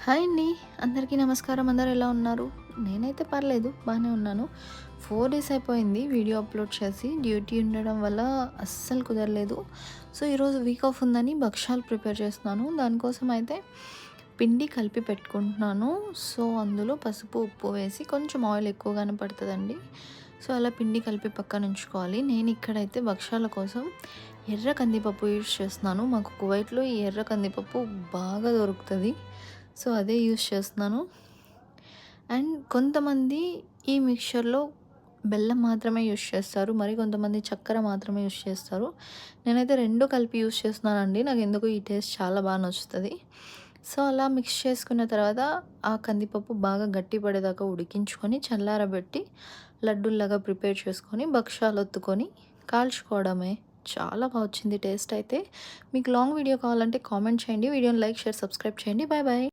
Hi అండి. అందరికీ నమస్కారం. అందరూ ఎలా ఉన్నారు? నేనైతే పర్లేదు బాగానే ఉన్నాను. 4 డేస్ అయిపోయింది వీడియో అప్లోడ్ చేసి. డ్యూటీ ఉండడం వల్ల అస్సలు కుదరలేదు. సో, ఈరోజు వీక్ ఆఫ్ ఉందని భక్షాలు ప్రిపేర్ చేస్తున్నాను. దానికోసం అయితే పిండి కలిపి పెట్టుకుంటున్నాను. సో, అందులో పసుపు, ఉప్పు వేసి కొంచెం ఆయిల్ ఎక్కువగానే పడుతుందండి. సో, అలా పిండి కలిపి పక్కన ఉంచుకోవాలి. నేను ఇక్కడైతే భక్షాల కోసం ఎర్ర కందిపప్పు యూజ్ చేస్తున్నాను. మాకు కువైట్లో ఈ ఎర్ర కందిపప్పు బాగా దొరుకుతుంది. సో, అదే యూజ్ చేస్తున్నాను. అండ్ కొంతమంది ఈ మిక్చర్‌లో బెల్లం మాత్రమే యూజ్ చేస్తారు. మరి కొంతమంది చక్కెర మాత్రమే యూజ్ చేస్తారు. నేనైతే 2 కలిపి యూజ్ చేస్తున్నానండి. నాకెందుకో ఈ టేస్ట్ చాలా బాగా నచ్చుతది. సో, అలా మిక్స్ చేసుకున్న తర్వాత ఆ కందిపప్పు బాగా గట్టి పడేదాకా ఉడికించుకొని చల్లారబెట్టి లడ్డూల్లాగా ప్రిపేర్ చేసుకొని భక్షాలొత్తుకొని కాల్చుకోవడమే. చాలా బా వచ్చింది టేస్ట్ అయితే. మీకు లాంగ్ వీడియో కావాలంటే కామెంట్ చేయండి. వీడియోని లైక్, షేర్, సబ్స్క్రైబ్ చేయండి. Bye bye.